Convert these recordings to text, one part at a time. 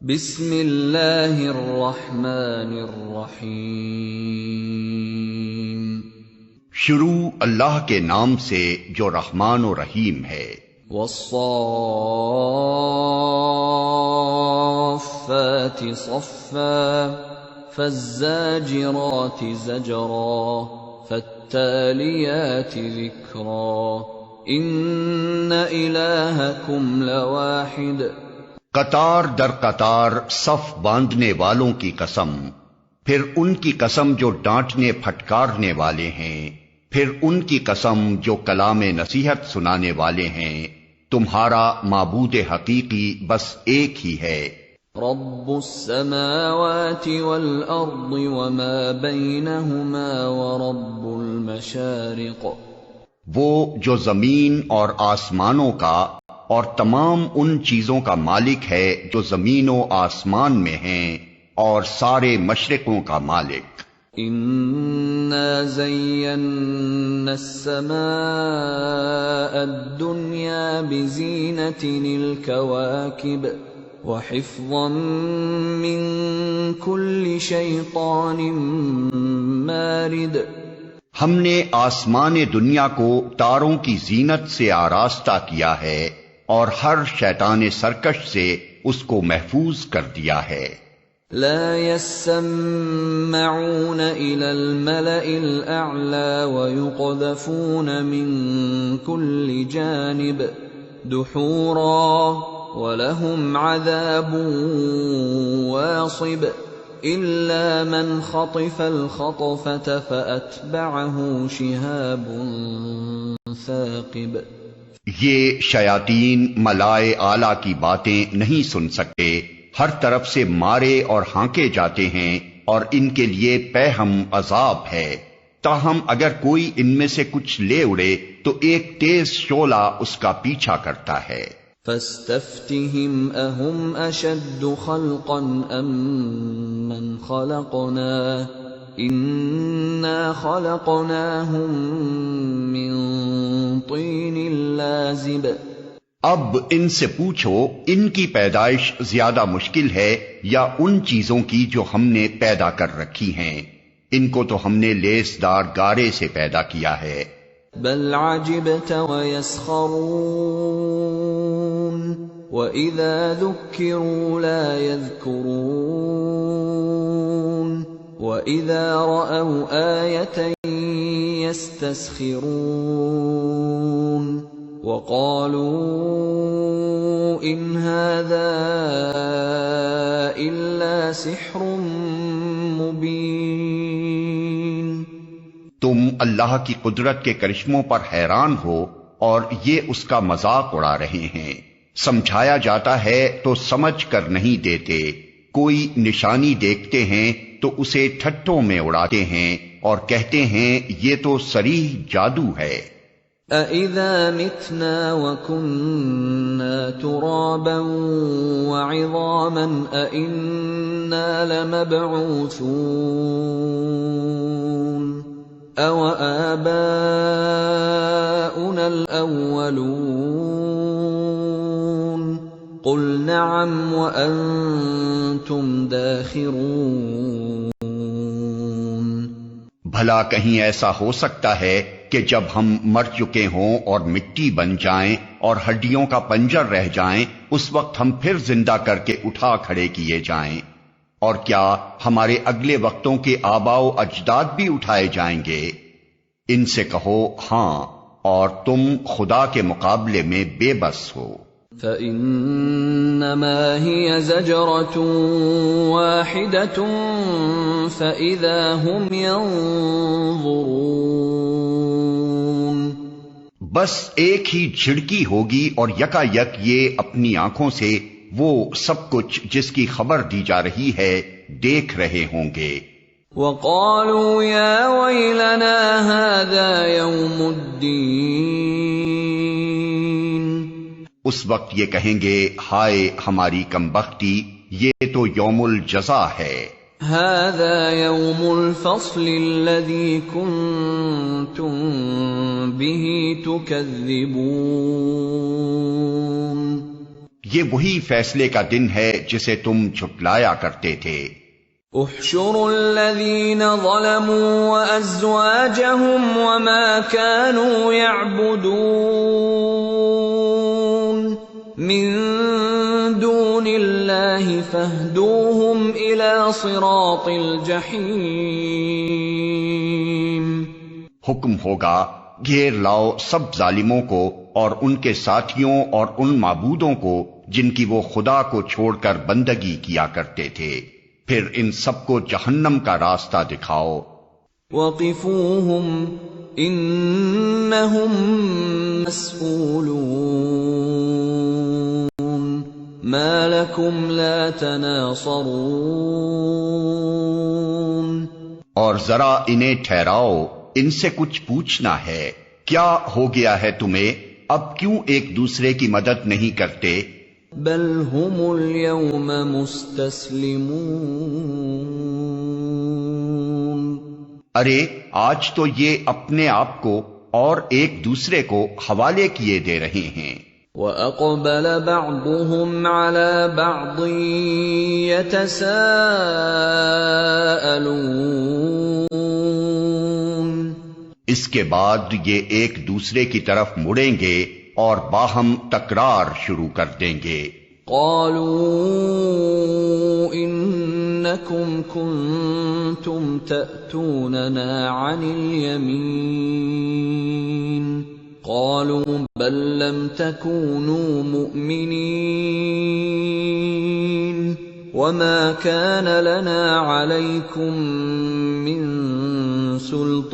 بسم اللہ الرحمن الرحیم۔ شروع اللہ کے نام سے جو رحمان و رحیم ہے۔ والصافات صفا فالزاجرات زجرا فالتالیات ذکرا ان الہکم لواحد۔ قطار در قطار صف باندھنے والوں کی قسم، پھر ان کی قسم جو ڈانٹنے پھٹکارنے والے ہیں، پھر ان کی قسم جو کلام نصیحت سنانے والے ہیں۔ تمہارا معبود حقیقی بس ایک ہی ہے۔ رب السماوات والارض وما بینہما ورب المشارق۔ وہ جو زمین اور آسمانوں کا اور تمام ان چیزوں کا مالک ہے جو زمین و آسمان میں ہیں، اور سارے مشرقوں کا مالک۔ اِنَّا زَيَّنَّا السَّمَاءَ الدُّنْيَا بِزِينَةٍ الْكَوَاكِبِ وَحِفْظًا مِّن كُلِّ شَيْطَانٍ مَارِدٍ۔ ہم نے آسمان دنیا کو تاروں کی زینت سے آراستہ کیا ہے اور ہر شیطان سرکش سے اس کو محفوظ کر دیا ہے۔ لا يسمعون إلى الملأ الأعلى ويقذفون من كل جانب دحورا ولهم عذاب واصب إلا من خطف الخطفة فأتبعه شهاب ثاقب۔ یہ شیاطین ملائے اعلیٰ کی باتیں نہیں سن سکتے، ہر طرف سے مارے اور ہانکے جاتے ہیں، اور ان کے لیے پیہم عذاب ہے۔ تاہم اگر کوئی ان میں سے کچھ لے اڑے تو ایک تیز شعلہ اس کا پیچھا کرتا ہے۔ فاستفتهم اهم اشد خلقا ام من خلقنا انا خلقناهم من طین لازب۔ اب ان سے پوچھو ان کی پیدائش زیادہ مشکل ہے یا ان چیزوں کی جو ہم نے پیدا کر رکھی ہیں؟ ان کو تو ہم نے لیسدار گارے سے پیدا کیا ہے۔ بل عجبت ويسخرون وإذا ذكروا لا يذكرون وإذا رأوا آية يستسخرون وقالوا إن هذا إلا سحر مبين۔ تم اللہ کی قدرت کے کرشموں پر حیران ہو اور یہ اس کا مذاق اڑا رہے ہیں۔ سمجھایا جاتا ہے تو سمجھ کر نہیں دیتے، کوئی نشانی دیکھتے ہیں تو اسے ٹھٹھوں میں اڑاتے ہیں اور کہتے ہیں یہ تو صریح جادو ہے۔ أَإِذَا مِتْنَا وَكُنَّا تُرَابًا وَعِظَامًا أَإِنَّا لَمَبْعُوثُونَ أَوَآبَاؤُنَا الْأَوَّلُونَ قُلْ نَعَمْ وَأَنْتُمْ دَاخِرُونَ۔ بھلا کہیں ایسا ہو سکتا ہے کہ جب ہم مر چکے ہوں اور مٹی بن جائیں اور ہڈیوں کا پنجر رہ جائیں، اس وقت ہم پھر زندہ کر کے اٹھا کھڑے کیے جائیں؟ اور کیا ہمارے اگلے وقتوں کے آباء و اجداد بھی اٹھائے جائیں گے؟ ان سے کہو ہاں، اور تم خدا کے مقابلے میں بے بس ہو۔ فَإِنَّمَا هِيَ زَجْرَةٌ وَاحِدَةٌ فَإِذَا هُمْ يَنظُرُونَ۔ بس ایک ہی جھڑکی ہوگی اور یکا یک یہ اپنی آنکھوں سے وہ سب کچھ جس کی خبر دی جا رہی ہے دیکھ رہے ہوں گے۔ وَقَالُوا يَا وَيْلَنَا هَذَا يَوْمُ الدِّينِ۔ اس وقت یہ کہیں گے ہائے ہماری کمبختی، یہ تو یوم الجزا ہے۔ هَذَا يَوْمُ الْفَصْلِ الَّذِي كُنْتُمْ بِهِ تُكَذِّبُونَ۔ یہ وہی فیصلے کا دن ہے جسے تم جھٹلایا کرتے تھے۔ احشروا الذین ظلموا وازواجهم وما كانوا يعبدون من دون اللہ فاہدوہم الى صراط الجحیم۔ حکم ہوگا گھیر لاؤ سب ظالموں کو اور ان کے ساتھیوں اور ان معبودوں کو جن کی وہ خدا کو چھوڑ کر بندگی کیا کرتے تھے، پھر ان سب کو جہنم کا راستہ دکھاؤ۔ وقفوہم انہم مسئولون ما لکم لا تناصرون۔ اور ذرا انہیں ٹھہراؤ، ان سے کچھ پوچھنا ہے، کیا ہو گیا ہے تمہیں، اب کیوں ایک دوسرے کی مدد نہیں کرتے؟ بل ہم اليوم مستسلمون۔ ارے آج تو یہ اپنے آپ کو اور ایک دوسرے کو حوالے کیے دے رہے ہیں۔ وَأَقْبَلَ بَعْضُهُمْ عَلَى بَعْضٍ يَتَسَاءَلُونَ۔ اس کے بعد یہ ایک دوسرے کی طرف مڑیں گے اور باہم تکرار شروع کر دیں گے۔ قالوا انکم کنتم تأتوننا عن الیمین قالوا بل لم تكونوا مؤمنین وما كان لنا عليكم من سلطان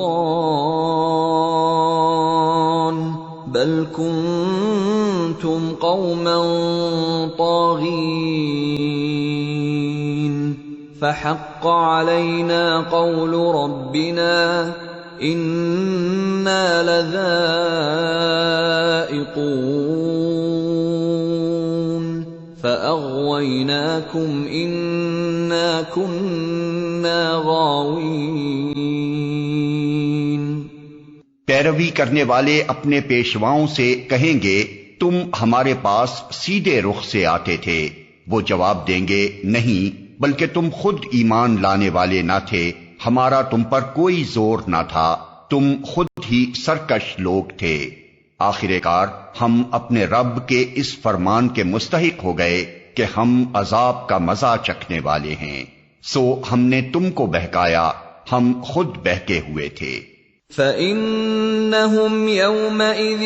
بل كنتم قوما طاغين فحق علينا قول ربنا إنا لذائقون فأغويناكم إنا كنا غاوين۔ پیروی کرنے والے اپنے پیشواؤں سے کہیں گے تم ہمارے پاس سیدھے رخ سے آتے تھے، وہ جواب دیں گے نہیں، بلکہ تم خود ایمان لانے والے نہ تھے، ہمارا تم پر کوئی زور نہ تھا، تم خود ہی سرکش لوگ تھے۔ آخر کار ہم اپنے رب کے اس فرمان کے مستحق ہو گئے کہ ہم عذاب کا مزہ چکھنے والے ہیں، سو ہم نے تم کو بہکایا، ہم خود بہکے ہوئے تھے۔ فَإِنَّهُمْ يَوْمَئِذٍ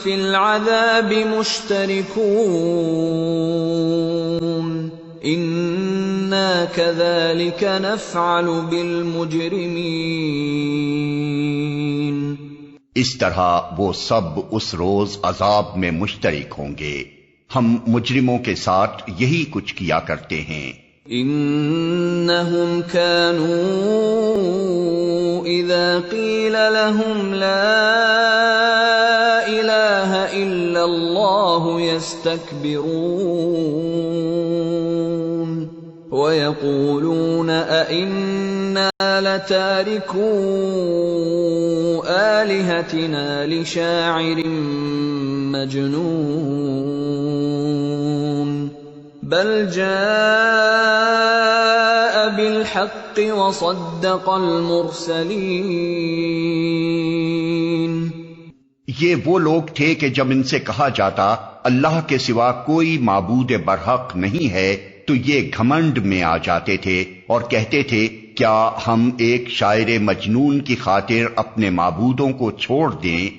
فِي الْعَذَابِ مُشْتَرِكُونَ إِنَّا كَذَلِكَ نَفْعَلُ بِالْمُجْرِمِينَ۔ اس طرح وہ سب اس روز عذاب میں مشترک ہوں گے، ہم مجرموں کے ساتھ یہی کچھ کیا کرتے ہیں۔ انہم كانوا اذا قیل لهم لا الہ الا اللہ يستكبرون ويقولون أئنا لتاركو آلهتنا لشاعر مجنون بل جاء بالحق وصدق المرسلین۔ یہ وہ لوگ تھے کہ جب ان سے کہا جاتا اللہ کے سوا کوئی معبود برحق نہیں ہے تو یہ گھمنڈ میں آ جاتے تھے اور کہتے تھے کیا ہم ایک شاعر مجنون کی خاطر اپنے معبودوں کو چھوڑ دیں،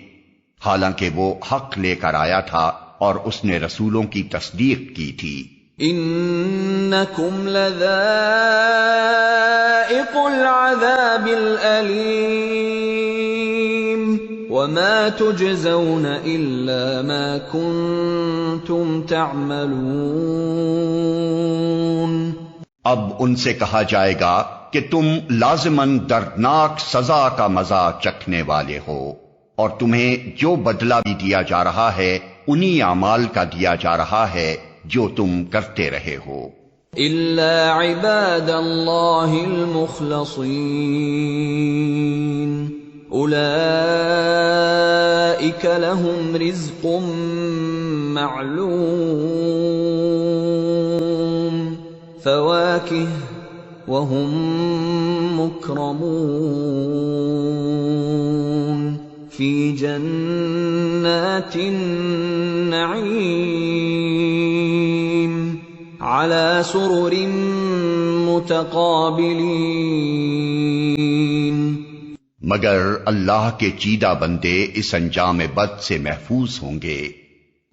حالانکہ وہ حق لے کر آیا تھا اور اس نے رسولوں کی تصدیق کی تھی۔ انکم لذائق العذاب الالیم وما تجزون الا ما کنتم تعملون۔ اب ان سے کہا جائے گا کہ تم لازماً دردناک سزا کا مزہ چکھنے والے ہو، اور تمہیں جو بدلہ بھی دیا جا رہا ہے انہی اعمال کا دیا جا رہا ہے جو تم کرتے رہے ہو۔ الا عباد اللہ المخلصین اولئک لهم رزق معلوم فواكه وهم مكرمون في جنات النعيم على سرر متقابلين. مگر اللہ کے چیدہ بندے اس انجام بد سے محفوظ ہوں گے.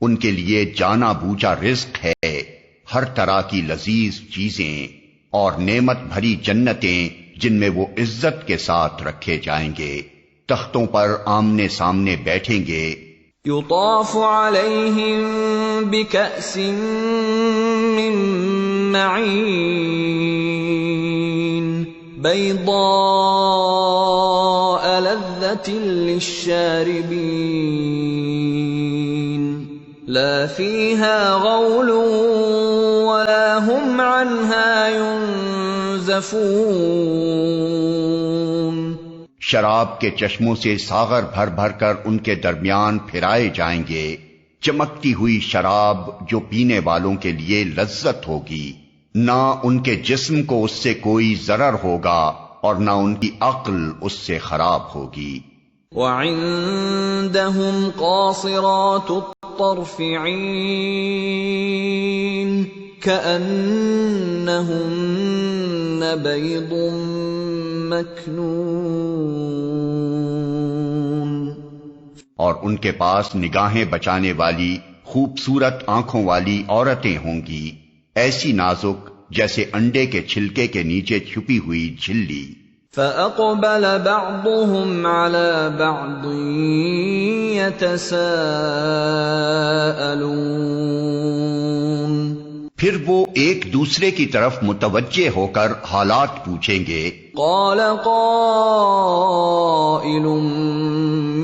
ان کے لیے جانا بوجھا رزق ہے، ہر طرح کی لذیذ چیزیں اور نعمت بھری جنتیں جن میں وہ عزت کے ساتھ رکھے جائیں گے. تختوں پر آمنے سامنے بیٹھیں گے. یطاف علیہم بکأس من معین بیضاء لذة للشاربین لا فیہا غول ولا هم عنها ينزفون. شراب کے چشموں سے ساغر بھر بھر کر ان کے درمیان پھرائے جائیں گے. چمکتی ہوئی شراب جو پینے والوں کے لیے لذت ہوگی، نہ ان کے جسم کو اس سے کوئی ضرر ہوگا اور نہ ان کی عقل اس سے خراب ہوگی. وعندهم قاصرات الطرف عین كأنهن بيض مكنون. اور ان کے پاس نگاہیں بچانے والی خوبصورت آنکھوں والی عورتیں ہوں گی، ایسی نازک جیسے انڈے کے چھلکے کے نیچے چھپی ہوئی جھلی. فَأَقْبَلَ بَعْضُهُمْ عَلَى بَعْضٍ يَتَسَاءَلُونَ. پھر وہ ایک دوسرے کی طرف متوجہ ہو کر حالات پوچھیں گے. قال قائل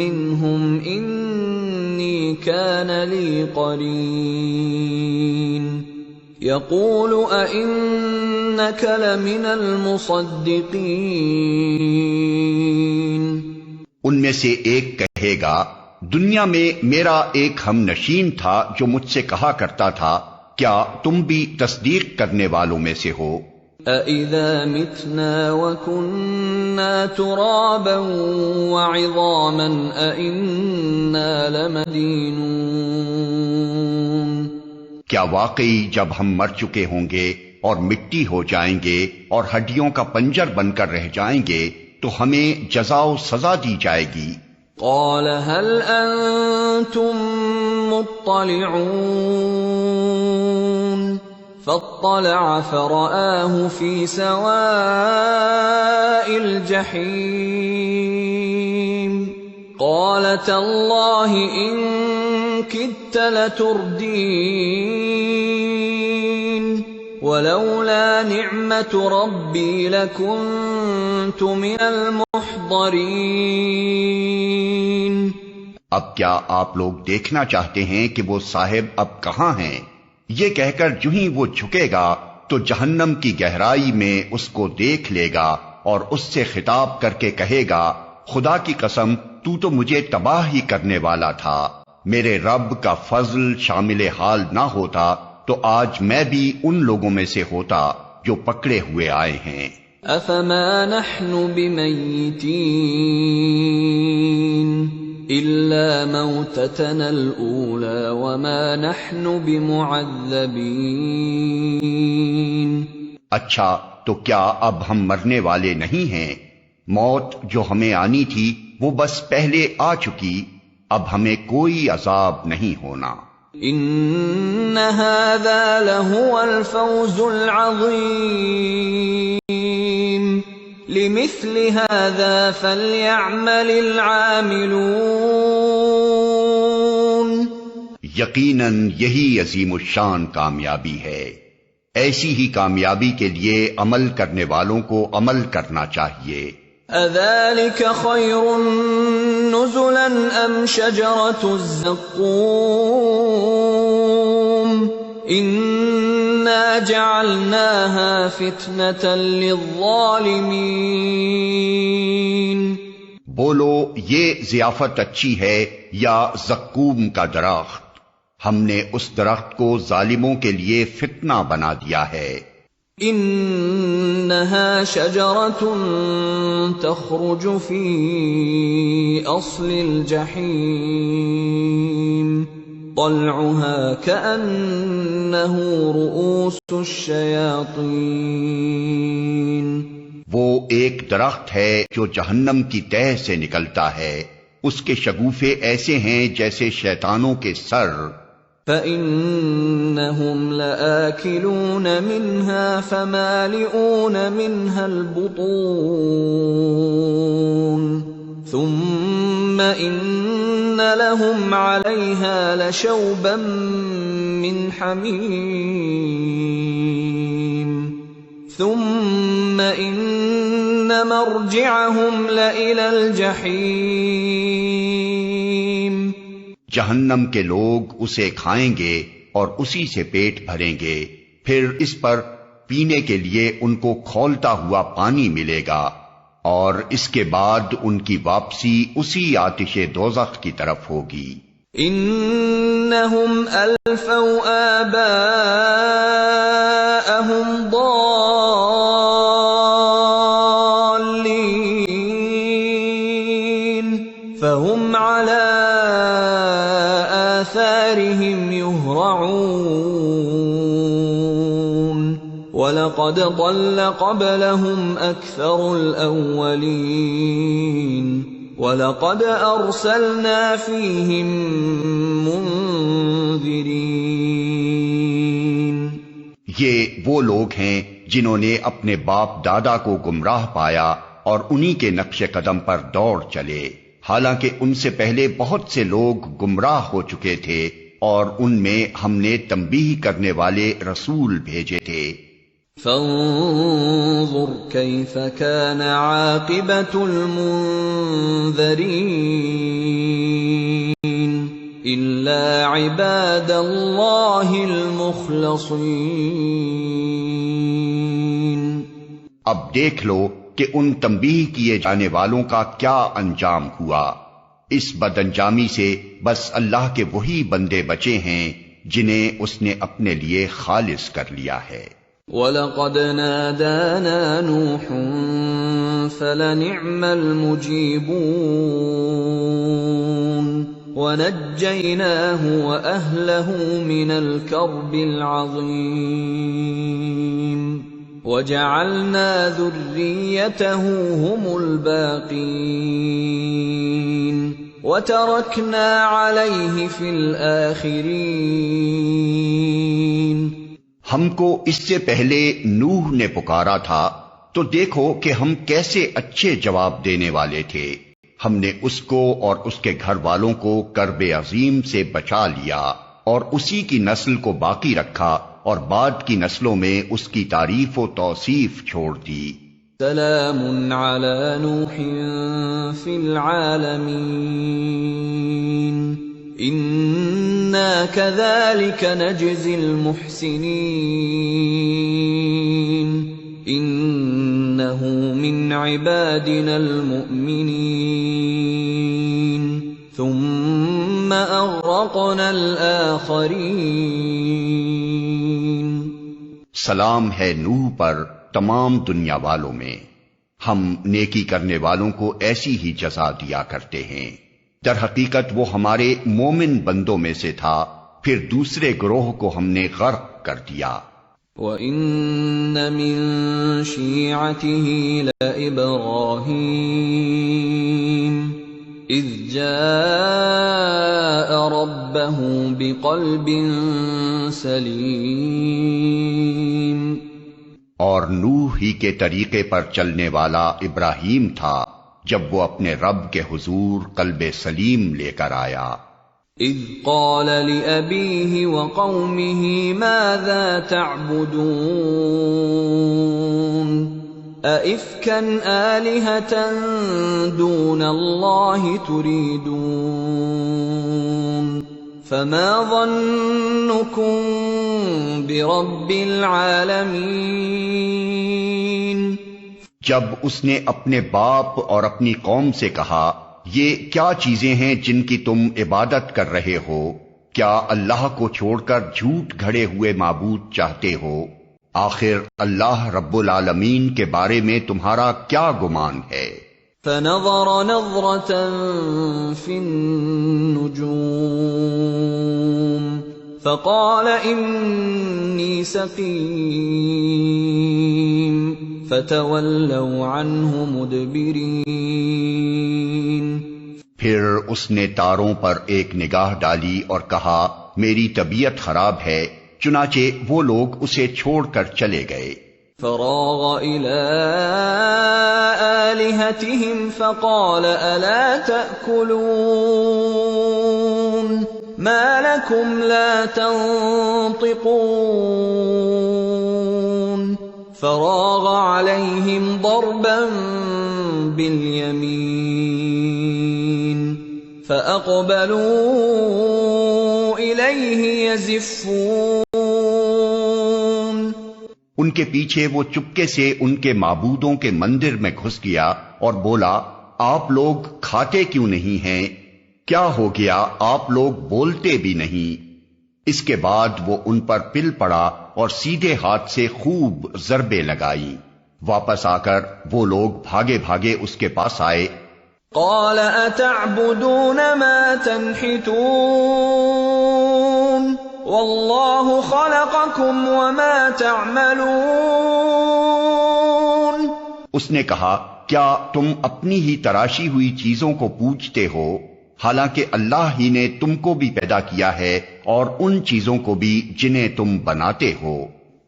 منهم انی كان لي قرین یقول أئنك لمن المصدقین. ان میں سے ایک کہے گا، دنیا میں میرا ایک ہم نشین تھا جو مجھ سے کہا کرتا تھا، کیا تم بھی تصدیق کرنے والوں میں سے ہو؟ أَإِذَا مِتْنَا وَكُنَّا تُرَابًا وَعِظَامًا أَإِنَّا لَمَدِينُونَ. کیا واقعی جب ہم مر چکے ہوں گے اور مٹی ہو جائیں گے اور ہڈیوں کا پنجر بن کر رہ جائیں گے تو ہمیں جزا و سزا دی جائے گی. قال هل أنتم مطلعون فاطلع فرآه في سواء الجحيم قال تالله إن كدت لتردين ولولا نعمة ربي لكنت من المحضرين. اب کیا آپ لوگ دیکھنا چاہتے ہیں کہ وہ صاحب اب کہاں ہیں؟ یہ کہہ کر جو ہی وہ جھکے گا تو جہنم کی گہرائی میں اس کو دیکھ لے گا اور اس سے خطاب کر کے کہے گا، خدا کی قسم تو مجھے تباہ ہی کرنے والا تھا. میرے رب کا فضل شامل حال نہ ہوتا تو آج میں بھی ان لوگوں میں سے ہوتا جو پکڑے ہوئے آئے ہیں. افما نحن بمیتین الا موتتنا الاولى وما نحن بمعذبین. اچھا تو کیا اب ہم مرنے والے نہیں ہیں؟ موت جو ہمیں آنی تھی وہ بس پہلے آ چکی، اب ہمیں کوئی عذاب نہیں ہونا. ان هذا لهو الفوز العظیم لمثل هذا فليعمل العاملون. یقیناً یہی عظیم الشان کامیابی ہے، ایسی ہی کامیابی کے لیے عمل کرنے والوں کو عمل کرنا چاہیے. اذلك خير نزلا ام شجرة الزقوم انا جعلناها فتنة للظالمين. بولو یہ ضیافت اچھی ہے یا زقوم کا درخت؟ ہم نے اس درخت کو ظالموں کے لیے فتنہ بنا دیا ہے۔ انها شجرة تخرج في اصل الجحيم طلعها كأنه رؤوس الشياطين۔ وہ ایک درخت ہے جو جہنم کی تہ سے نکلتا ہے، اس کے شگوفے ایسے ہیں جیسے شیطانوں کے سر۔ فَإِنَّهُمْ لَآكِلُونَ مِنْهَا فَمَالِئُونَ مِنْهَا الْبُطُونَ ثُمَّ إِنَّ لَهُمْ عَلَيْهَا لَشَوْبًا مِّنْ حَمِيمٍ ثُمَّ إِنَّ مَرْجِعَهُمْ لَإِلَى الْجَحِيمِ۔ جہنم کے لوگ اسے کھائیں گے اور اسی سے پیٹ بھریں گے، پھر اس پر پینے کے لیے ان کو کھولتا ہوا پانی ملے گا، اور اس کے بعد ان کی واپسی اسی آتش دوزخ کی طرف ہوگی۔ انہم الفوا آباءہم ضالین فہم علی آثارهم يهرعون وَلَقَدْ ضَلَّ قَبْلَهُمْ أَكْثَرُ الْأَوَّلِينَ وَلَقَدْ أَرْسَلْنَا فِيهِمْ مُنذِرِينَ۔ یہ وہ لوگ ہیں جنہوں نے اپنے باپ دادا کو گمراہ پایا اور انہی کے نقش قدم پر دوڑ چلے، حالانکہ ان سے پہلے بہت سے لوگ گمراہ ہو چکے تھے اور ان میں ہم نے تنبیہ کرنے والے رسول بھیجے تھے۔ فانظر كيف كان عاقبة المنذرين إلا عباد الله المخلصين۔ اب دیکھ لو کہ ان تنبیہ کیے جانے والوں کا کیا انجام ہوا، اس بد انجامی سے بس اللہ کے وہی بندے بچے ہیں جنہیں اس نے اپنے لیے خالص کر لیا ہے۔ وَلَقَدْ نَادَانَا نُوحٌ فَلَنِعْمَ الْمُجِيبُونَ وَنَجَّيْنَاهُ وَأَهْلَهُ مِنَ الْكَرْبِ الْعَظِيمِ وَجَعَلْنَا ذُرِّيَّتَهُ هُمُ الْبَاقِينَ وَتَرَكْنَا عَلَيْهِ فِي الْآخِرِينَ۔ ہم کو اس سے پہلے نوح نے پکارا تھا تو دیکھو کہ ہم کیسے اچھے جواب دینے والے تھے، ہم نے اس کو اور اس کے گھر والوں کو کرب عظیم سے بچا لیا اور اسی کی نسل کو باقی رکھا اور بعد کی نسلوں میں اس کی تعریف و توصیف چھوڑ دی۔ سلام علی نوح فی العالمین انا كذلك نجزی المحسنین انه من عبادنا المؤمنین ثم اغرقنا الآخرین۔ سلام ہے نوح پر تمام دنیا والوں میں، ہم نیکی کرنے والوں کو ایسی ہی جزا دیا کرتے ہیں، در حقیقت وہ ہمارے مومن بندوں میں سے تھا، پھر دوسرے گروہ کو ہم نے غرق کر دیا۔ وَإِنَّ مِن شِيعَتِهِ لَإِبْرَاهِيمَ إِذْ جَاءَ رَبَّهُ بِقَلْبٍ سَلِيمٍ۔ اور نوح ہی کے طریقے پر چلنے والا ابراہیم تھا جب وہ اپنے رب کے حضور قلب سلیم لے کر آیا۔ اذ قال لأبيه وقومه ماذا تعبدون أئفكا آلهة دون الله تريدون فما ظنكم برب العالمين۔ جب اس نے اپنے باپ اور اپنی قوم سے کہا یہ کیا چیزیں ہیں جن کی تم عبادت کر رہے ہو، کیا اللہ کو چھوڑ کر جھوٹ گھڑے ہوئے معبود چاہتے ہو؟ آخر اللہ رب العالمین کے بارے میں تمہارا کیا گمان ہے؟ فنظر نظرة في النجوم فقال إني سقيم فتولوا عنه مدبرين. پھر اس نے تاروں پر ایک نگاہ ڈالی اور کہا میری طبیعت خراب ہے، چنانچہ وہ لوگ اسے چھوڑ کر چلے گئے. فراغ إلى آلهتهم فقال ألا تأكلون ما لكم لا تنطقون فراغ عليهم ضربا باليمين فأقبلوا إليه يزفون. ان کے پیچھے وہ چپکے سے ان کے معبودوں کے مندر میں گھس گیا اور بولا آپ لوگ کھاتے کیوں نہیں ہیں؟ کیا ہو گیا آپ لوگ بولتے بھی نہیں؟ اس کے بعد وہ ان پر پل پڑا اور سیدھے ہاتھ سے خوب ضربیں لگائی. واپس آ کر وہ لوگ بھاگے بھاگے اس کے پاس آئے. قال اتعبدون ما تنحتون واللہ خلقکم وما تعملون. اس نے کہا کیا تم اپنی ہی تراشی ہوئی چیزوں کو پوجتے ہو حالانکہ اللہ ہی نے تم کو بھی پیدا کیا ہے اور ان چیزوں کو بھی جنہیں تم بناتے ہو.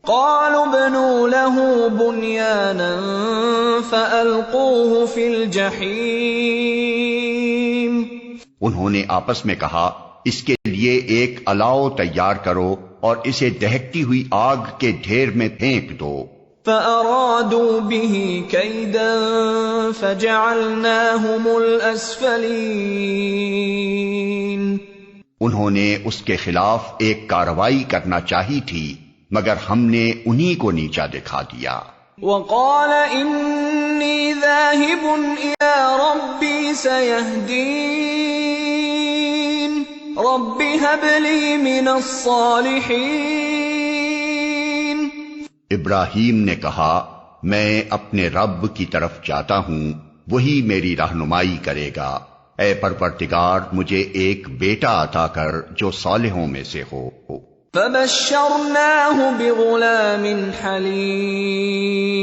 قالوا ابنوا له بنيانا فألقوه في الجحيم. انہوں نے آپس میں کہا اس کے لیے ایک الاؤ تیار کرو اور اسے دہکتی ہوئی آگ کے ڈھیر میں پھینک دو. فأرادوا به كيدا فجعلناهم الأسفلين. انہوں نے اس کے خلاف ایک کارروائی کرنا چاہی تھی مگر ہم نے انہی کو نیچا دکھا دیا. وقال إني ذاهب إلى ربي سيهدين رب هب لي من الصالحين. ابراہیم نے کہا میں اپنے رب کی طرف جاتا ہوں، وہی میری رہنمائی کرے گا. اے پروردگار مجھے ایک بیٹا عطا کر جو صالحوں میں سے ہو. فبشرناه بغلام حلیم.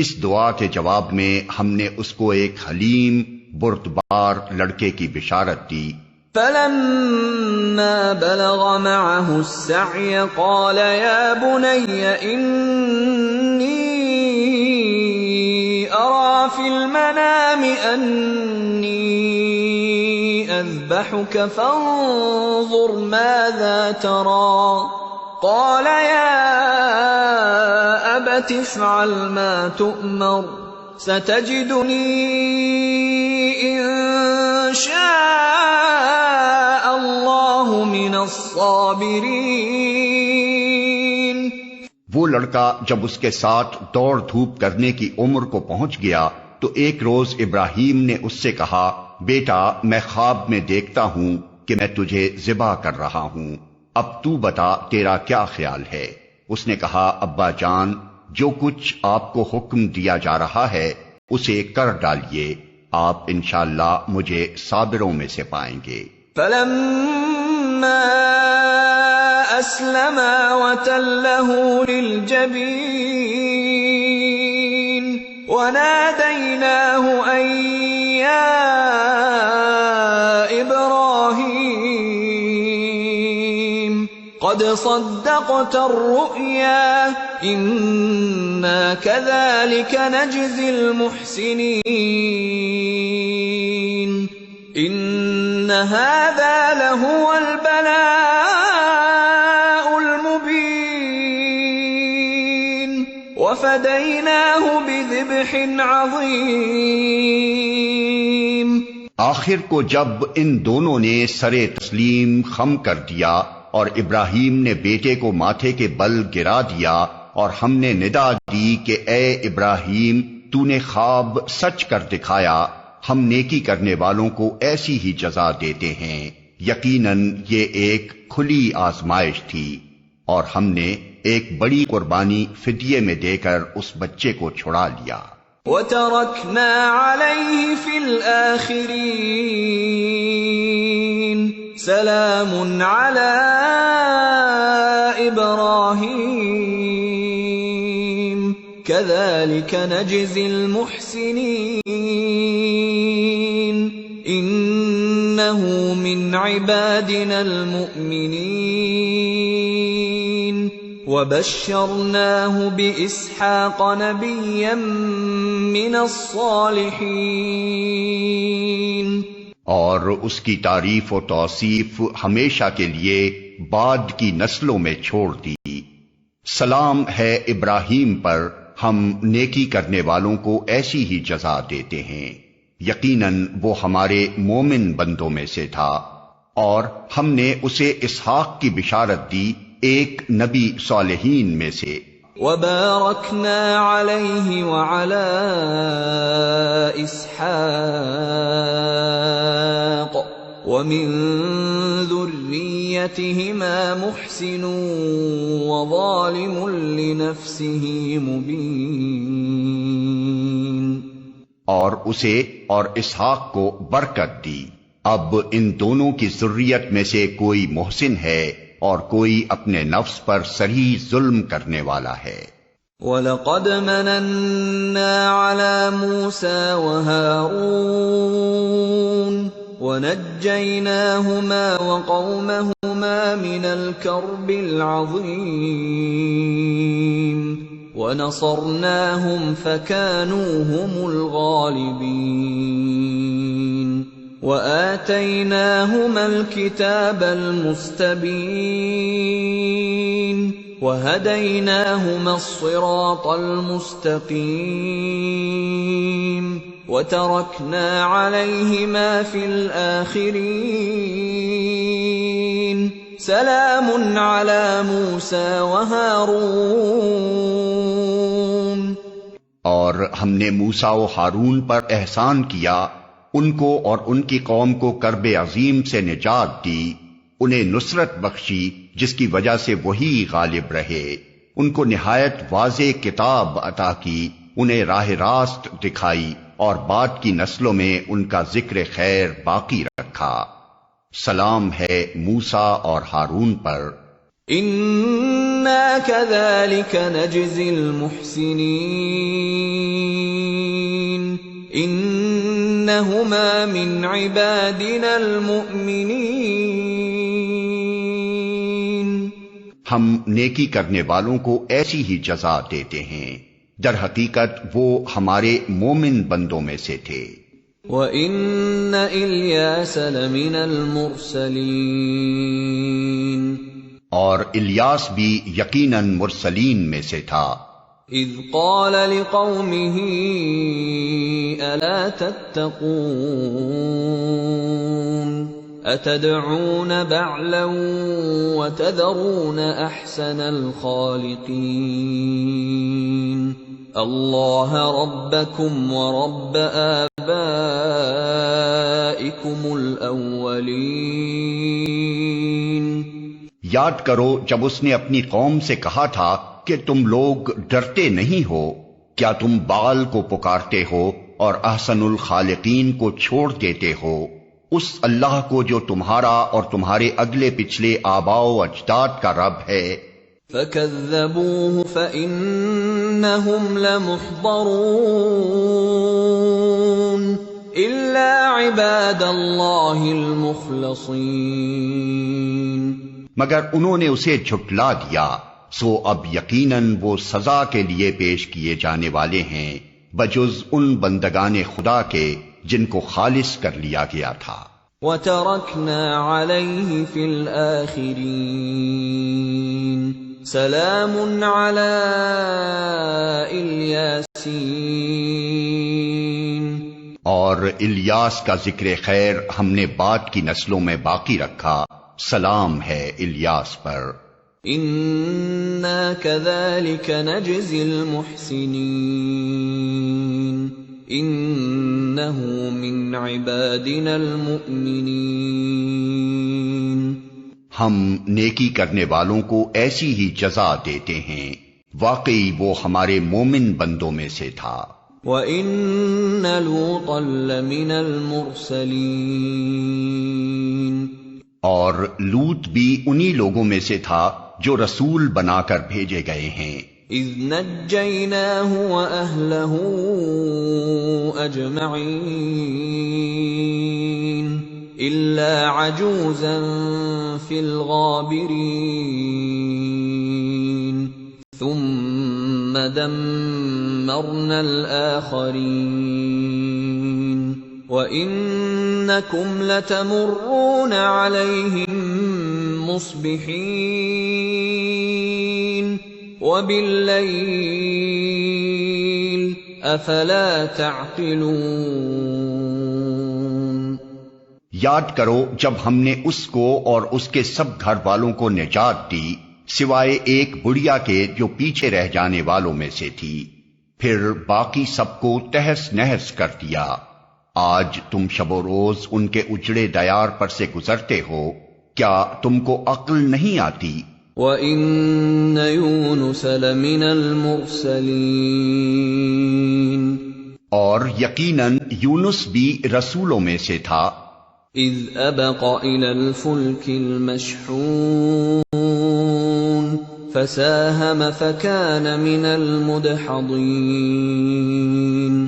اس دعا کے جواب میں ہم نے اس کو ایک حلیم بردبار لڑکے کی بشارت دی. فلما بلغ معه السعي قال يا بني إني أرى في المنام أني أذبحك فانظر ماذا ترى. قال يا أبت افعل ما تؤمر ستجدني إن شاء اللہ من الصابرین. وہ لڑکا جب اس کے ساتھ دوڑ دھوپ کرنے کی عمر کو پہنچ گیا تو ایک روز ابراہیم نے اس سے کہا بیٹا میں خواب میں دیکھتا ہوں کہ میں تجھے ذبح کر رہا ہوں، اب تو بتا تیرا کیا خیال ہے؟ اس نے کہا ابا جان جو کچھ آپ کو حکم دیا جا رہا ہے اسے کر ڈالیے، آپ انشاءاللہ مجھے صابروں میں سے پائیں گے. فلما اسلما وتله للجبین ونادیناه ان یا ابراہیم قد صدقت الرؤیا انا كذلك نجزی المحسنین ان هذا لهو البلاء المبین وفدیناه بذبح عظیم. آخر کو جب ان دونوں نے سرے تسلیم خم کر دیا اور ابراہیم نے بیٹے کو ماتھے کے بل گرا دیا اور ہم نے ندا دی کہ اے ابراہیم تو نے خواب سچ کر دکھایا، ہم نیکی کرنے والوں کو ایسی ہی جزا دیتے ہیں. یقیناً یہ ایک کھلی آزمائش تھی اور ہم نے ایک بڑی قربانی فدیے میں دے کر اس بچے کو چھڑا لیا۔ وَتَرَكْنَا عَلَيْهِ فِي الْآخِرِينَ سَلَامٌ عَلَىٰ إِبْرَاهِيمَ كَذَلِكَ نَجْزِي الْمُحْسِنِينَ إِنَّهُ مِنْ عِبَادِنَا الْمُؤْمِنِينَ وَبَشَّرْنَاهُ بِإِسْحَاقَ نَبِيًّا مِّنَ الصَّالِحِينَ، اور اس کی تعریف و توصیف ہمیشہ کے لیے بعد کی نسلوں میں چھوڑ دی۔ سلام ہے ابراہیم پر، ہم نیکی کرنے والوں کو ایسی ہی جزا دیتے ہیں، یقیناً وہ ہمارے مومن بندوں میں سے تھا، اور ہم نے اسے اسحاق کی بشارت دی، ایک نبی صالحین میں سے۔ وَبَارَكْنَا عَلَيْهِ وَعَلَى إِسْحَاقَ وَمِن ذُرِّيَّتِهِمَا مُحْسِنٌ وَظَالِمٌ لِنَفْسِهِ مُبِينٌ، اور اسے اور اسحاق کو برکت دی۔ اب ان دونوں کی ذریت میں سے کوئی محسن ہے اور کوئی اپنے نفس پر صریح ظلم کرنے والا ہے۔ وَلَقَدْ مَنَنَّا عَلَى مُوسَى وَهَارُونَ وَنَجَّيْنَاهُمَا وَقَوْمَهُمَا مِنَ الْكَرْبِ الْعَظِيمِ وَنَصَرْنَاهُمْ فَكَانُوا هُمُ الْغَالِبِينَ وَآتَيْنَاهُمَا الْكِتَابَ الْمُسْتَبِينَ وَهَدَيْنَاهُمَا الصِّرَاطَ الْمُسْتَقِيمَ وَتَرَكْنَا عَلَيْهِمَا فِي الْآخِرِينَ سَلَامٌ عَلَى مُوسَى وَهَارُونَ، اور ہم نے موسیٰ و ہارون پر احسان کیا، ان کو اور ان کی قوم کو کرب عظیم سے نجات دی، انہیں نصرت بخشی جس کی وجہ سے وہی غالب رہے، ان کو نہایت واضح کتاب عطا کی، انہیں راہ راست دکھائی، اور بعد کی نسلوں میں ان کا ذکر خیر باقی رکھا۔ سلام ہے موسیٰ اور ہارون پر۔ اِنَّا كَذَلِكَ نَجْزِي الْمُحْسِنِينَ إِنَّهُمَا مِنْ عِبَادِنَا الْمُؤْمِنِينَ، ہم نیکی کرنے والوں کو ایسی ہی جزا دیتے ہیں، در حقیقت وہ ہمارے مومن بندوں میں سے تھے۔ وَإِنَّ إِلْيَاسَ لَمِنَ الْمُرْسَلِينَ، اور الیاس بھی یقیناً مرسلین میں سے تھا۔ اِذْ قَالَ لِقَوْمِهِ أَلَا تَتَّقُونَ أَتَدْعُونَ بَعْلًا وَتَذَرُونَ أَحْسَنَ الْخَالِقِينَ اللَّهَ رَبَّكُمْ وَرَبَّ آبَائِكُمُ الْأَوَّلِينَ۔ یاد کرو جب اس نے اپنی قوم سے کہا تھا کہ تم لوگ ڈرتے نہیں ہو، کیا تم بعل کو پکارتے ہو اور احسن الخالقین کو چھوڑ دیتے ہو، اس اللہ کو جو تمہارا اور تمہارے اگلے پچھلے آباء و اجداد کا رب ہے۔ فَكَذَّبُوهُ فَإِنَّهُمْ لَمُحْضَرُونَ إِلَّا عِبَادَ اللَّهِ الْمُخْلَصِينَ، مگر انہوں نے اسے جھٹلا دیا، سو اب یقیناً وہ سزا کے لیے پیش کیے جانے والے ہیں بجز ان بندگان خدا کے جن کو خالص کر لیا گیا تھا۔ وَتَرَكْنَا عَلَيْهِ فِي الْآخِرِينَ سَلَامٌ عَلَىٰ الْيَاسِينَ، اور الیاس کا ذکر خیر ہم نے بعد کی نسلوں میں باقی رکھا، سلام ہے الیاس پر۔ اِنَّا كَذَلِكَ نَجْزِي الْمُحْسِنِينَ إنه من عبادنا المؤمنين۔ ہم نیکی کرنے والوں کو ایسی ہی جزا دیتے ہیں، واقعی وہ ہمارے مومن بندوں میں سے تھا۔ وَإِنَّ لُوطًا لَّمِنَ الْمُرْسَلِينَ، اور لوط بھی انہی لوگوں میں سے تھا جو رسول بنا کر بھیجے گئے ہیں۔ إِذْ نَجَّيْنَاهُ وَأَهْلَهُ أَجْمَعِينَ إِلَّا عَجُوزًا فِي الْغَابِرِينَ ثُمَّ دَمَّرْنَا الْآخَرِينَ وَإِنَّكُمْ لَتَمُرُّونَ عَلَيْهِمْ مُصْبِحِينَ وَبِاللَّيْلِ أَفَلَا تَعْقِلُونَ۔ یاد کرو جب ہم نے اس کو اور اس کے سب گھر والوں کو نجات دی، سوائے ایک بڑھیا کے جو پیچھے رہ جانے والوں میں سے تھی، پھر باقی سب کو تہس نہس کر دیا۔ آج تم شب و روز ان کے اجڑے دیار پر سے گزرتے ہو، کیا تم کو عقل نہیں آتی؟ وَإِنَّ يُونُسَ لَمِنَ الْمُرْسَلِينَ، اور یقیناً یونس بھی رسولوں میں سے تھا۔ إِذْ أَبَقَ إِلَى الْفُلْكِ الْمَشْحُونِ فَسَاهَمَ فَكَانَ مِنَ الْمُدْحَضِينَ۔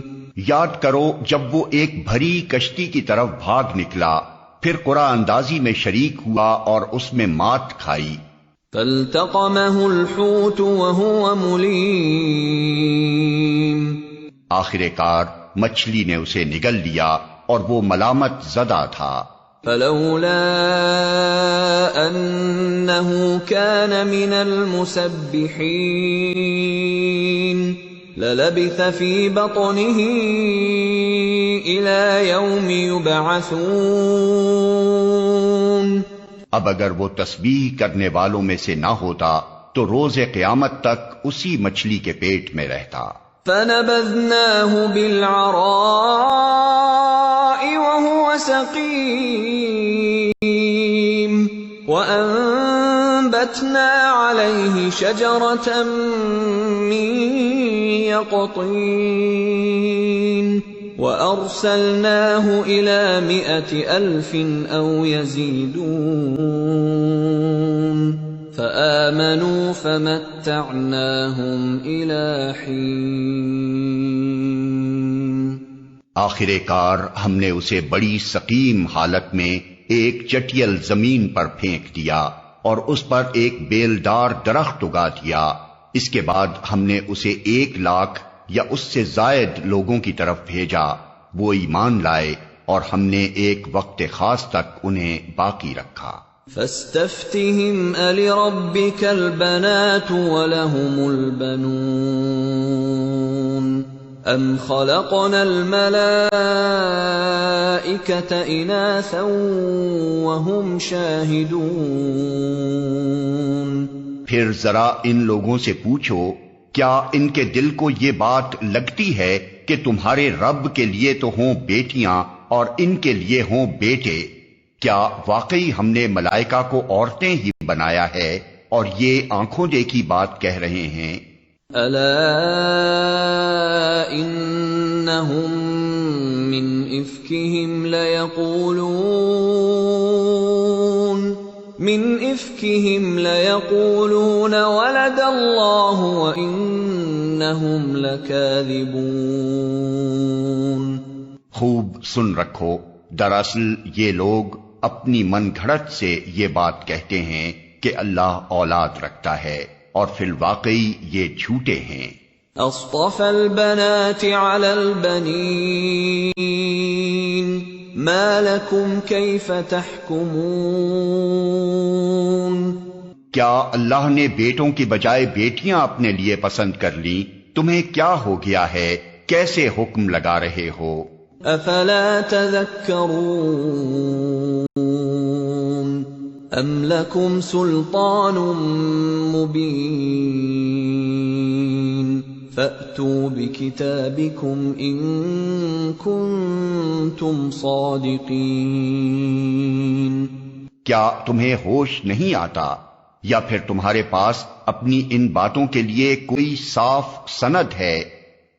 یاد کرو جب وہ ایک بھری کشتی کی طرف بھاگ نکلا، پھر قرعہ اندازی میں شریک ہوا اور اس میں مات کھائی۔ فَالْتَقَمَهُ الْحُوتُ وَهُوَ مُلِيمٌ، آخر کار مچھلی نے اسے نگل لیا اور وہ ملامت زدہ تھا۔ فَلَوْلَا أَنَّهُ كَانَ مِنَ الْمُسَبِّحِينَ لَلَبِثَ فِي بَطْنِهِ إِلَى يَوْمِ يُبْعَثُونَ۔ اب اگر وہ تسبیح کرنے والوں میں سے نہ ہوتا تو روز قیامت تک اسی مچھلی کے پیٹ میں رہتا۔ فَنَبَذْنَاهُ بِالْعَرَاءِ وَهُوَ سَقِيمٌ وَأَنبَتْنَا عَلَيْهِ شَجَرَةً مِّن يَقْطِينٍ وَأَرْسَلْنَاهُ إِلَى 100,000 أَوْ يَزِيدُونَ فَآمَنُوا فَمَتَّعْنَاهُمْ إِلَى حِينٍ۔ آخر کار ہم نے اسے بڑی سقیم حالت میں ایک چٹیل زمین پر پھینک دیا اور اس پر ایک بیلدار درخت اگا دیا۔ اس کے بعد ہم نے اسے 1,00,000 یا اس سے زائد لوگوں کی طرف بھیجا، وہ ایمان لائے اور ہم نے ایک وقت خاص تک انہیں باقی رکھا۔ فَاسْتَفْتِهِمْ أَلِرَبِّكَ الْبَنَاتُ وَلَهُمُ الْبَنُونَ أَمْ خَلَقْنَا الْمَلَائِكَةَ إِنَاثًا وَهُمْ شَاهِدُونَ۔ پھر ذرا ان لوگوں سے پوچھو، کیا ان کے دل کو یہ بات لگتی ہے کہ تمہارے رب کے لیے تو ہوں بیٹیاں اور ان کے لیے ہوں بیٹے؟ کیا واقعی ہم نے ملائکہ کو عورتیں ہی بنایا ہے اور یہ آنکھوں دیکھی بات کہہ رہے ہیں؟ أَلَا إِنَّهُمْ مِنْ إِفْكِهِمْ لَيَقُولُونَ وَلَدَ اللَّهُ وَإِنَّهُمْ لَكَاذِبُونَ۔ خوب سن رکھو، دراصل یہ لوگ اپنی من گھڑت سے یہ بات کہتے ہیں کہ اللہ اولاد رکھتا ہے، اور فی الواقعی یہ جھوٹے ہیں۔ أَصْطَفَى الْبَنَاتِ عَلَى الْبَنِينَ مَا لَكُمْ كَيْفَ تَحْكُمُونَ۔ کیا اللہ نے بیٹوں کی بجائے بیٹیاں اپنے لیے پسند کر لیں؟ تمہیں کیا ہو گیا ہے؟ کیسے حکم لگا رہے ہو؟ أَفَلَا تَذَكَّرُونَ أَمْ لَكُمْ سُلْطَانٌ مُبِينٌ فَأْتُوا بِكِتَابِكُمْ إِن كُنتُمْ صَادِقِينَ۔ کیا تمہیں ہوش نہیں آتا یا پھر تمہارے پاس اپنی ان باتوں کے لیے کوئی صاف سند ہے؟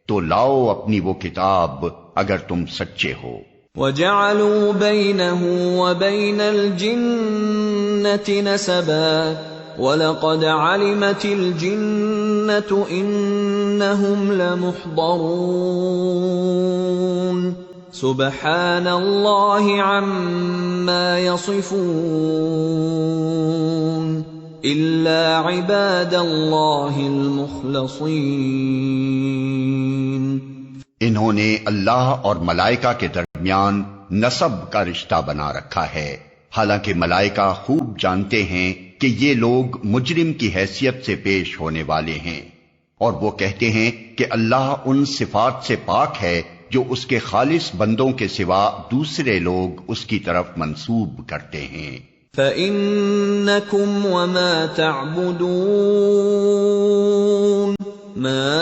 تو لاؤ اپنی وہ کتاب اگر تم سچے ہو۔ وَجَعَلُوا بَيْنَهُ وَبَيْنَ الْجِنَّةِ نَسَبًا وَلَقَدْ عَلِمَتِ الْجِنَّةُ إِنَّهُمْ لَمُحْضَرُونَ سُبْحَانَ اللَّهِ عَمَّا يَصِفُونَ إِلَّا عِبَادَ اللَّهِ الْمُخْلَصِينَ۔ انہوں نے اللہ اور ملائکہ کے درمیان نسب کا رشتہ بنا رکھا ہے، حالانکہ ملائکہ خوب جانتے ہیں کہ یہ لوگ مجرم کی حیثیت سے پیش ہونے والے ہیں، اور وہ کہتے ہیں کہ اللہ ان صفات سے پاک ہے جو اس کے خالص بندوں کے سوا دوسرے لوگ اس کی طرف منسوب کرتے ہیں۔ فَإِنَّكُمْ وَمَا تَعْبُدُونَ مَا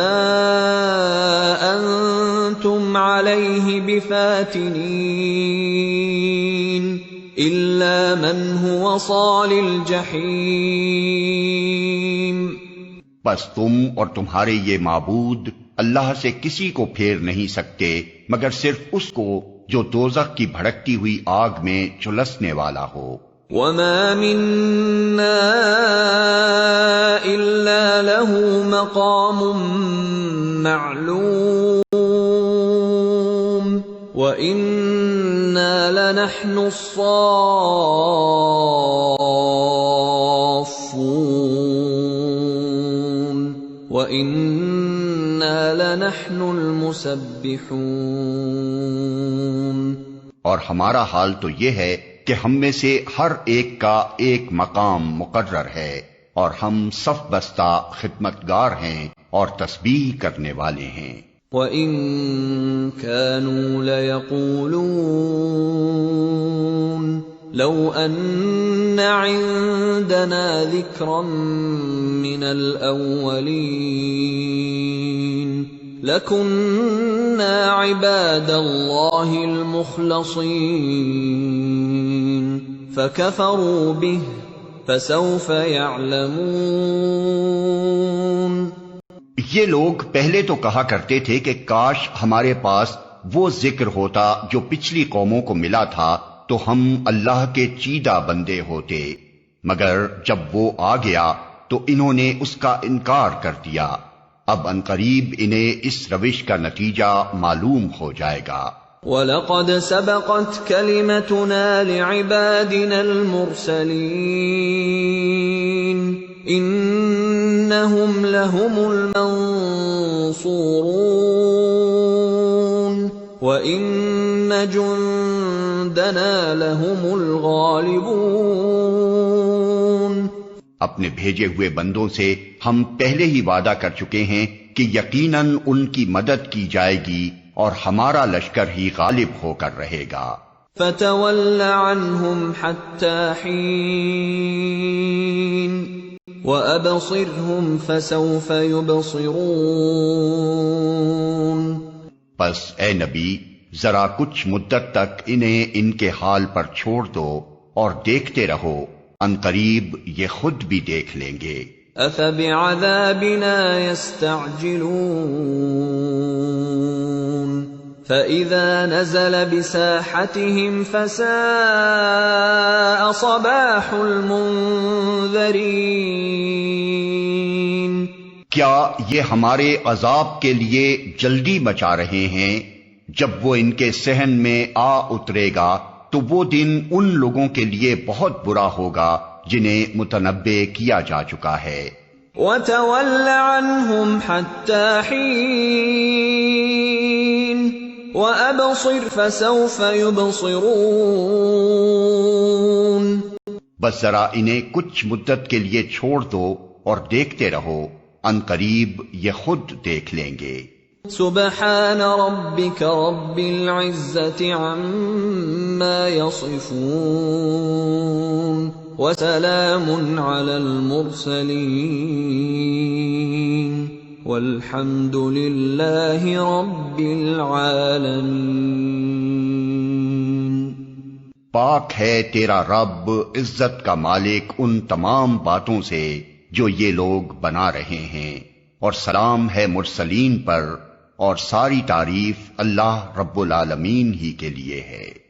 أَنْتُمْ عَلَيْهِ بِفَاتِنِينَ إِلَّا مَنْ هُوَ صَالِ الْجَحِيمِ۔ بس تم اور تمہارے یہ معبود اللہ سے کسی کو پھیر نہیں سکتے مگر صرف اس کو جو دوزخ کی بھڑکتی ہوئی آگ میں جھلسنے والا ہو۔ وَمَا مِنَّا إِلَّا لَهُ مَقَامٌ مَّعْلُومٌ وَإِنَّا لَنَحْنُ الصَّافُّونَ وَإِنَّا لَنَحْنُ الْمُسَبِّحُونَ۔ اور ہمارا حال تو یہ ہے کہ ہم میں سے ہر ایک کا ایک مقام مقرر ہے، اور ہم صف بستہ خدمتگار ہیں اور تسبیح کرنے والے ہیں۔ وَإِن كَانُوا لَيَقُولُونَ لَوْ أَنَّ عِندَنَا ذِكْرًا مِّنَ الْأَوَّلِينَ لَكُنَّا عِبَادَ اللَّهِ الْمُخْلَصِينَ فَكَفَرُوا بِهِ فَسَوْفَ يَعْلَمُونَ۔ یہ لوگ پہلے تو کہا کرتے تھے کہ کاش ہمارے پاس وہ ذکر ہوتا جو پچھلی قوموں کو ملا تھا تو ہم اللہ کے چیدہ بندے ہوتے، مگر جب وہ آ گیا تو انہوں نے اس کا انکار کر دیا۔ اب عنقریب انہیں اس روش کا نتیجہ معلوم ہو جائے گا۔ وَلَقَدْ سَبَقَتْ كَلِمَتُنَا لِعِبَادِنَا الْمُرْسَلِينَ إِنَّهُمْ لَهُمُ الْمَنصُورُونَ وَإِنَّ جُندَنَا لَهُمُ الْغَالِبُونَ۔ اپنے بھیجے ہوئے بندوں سے ہم پہلے ہی وعدہ کر چکے ہیں کہ یقیناً ان کی مدد کی جائے گی اور ہمارا لشکر ہی غالب ہو کر رہے گا۔ فَتَوَلَّ عَنْهُمْ حَتَّى حِينٍ وَأَبْصِرْهُمْ فَسَوْفَ يُبْصِرُونَ۔ پس اے نبی ذرا کچھ مدت تک انہیں ان کے حال پر چھوڑ دو اور دیکھتے رہو، عنقریب یہ خود بھی دیکھ لیں گے۔ أَفَبِعَذَابِنَا يَسْتَعْجِلُونَ فَإِذَا نَزَلَ بِسَاحَتِهِمْ فَسَاءَ صَبَاحُ الْمُنذَرِينَ۔ کیا یہ ہمارے عذاب کے لیے جلدی مچا رہے ہیں؟ جب وہ ان کے صحن میں آ اترے گا تو وہ دن ان لوگوں کے لیے بہت برا ہوگا جنہیں متنبع کیا جا چکا ہے۔ وَتَوَلَّ عَنْهُمْ حَتَّى حِينٍ وَأَبْصِرْ فَسَوْفَ يُبْصِرُونَ۔ بس ذرا انہیں کچھ مدت کے لیے چھوڑ دو اور دیکھتے رہو، عنقریب یہ خود دیکھ لیں گے۔ سبحان ربك رب العزة عما يصفون وسلام على المرسلين والحمد للہ رب العالمین۔ پاک ہے تیرا رب عزت کا مالک ان تمام باتوں سے جو یہ لوگ بنا رہے ہیں، اور سلام ہے مرسلین پر، اور ساری تعریف اللہ رب العالمین ہی کے لیے ہے۔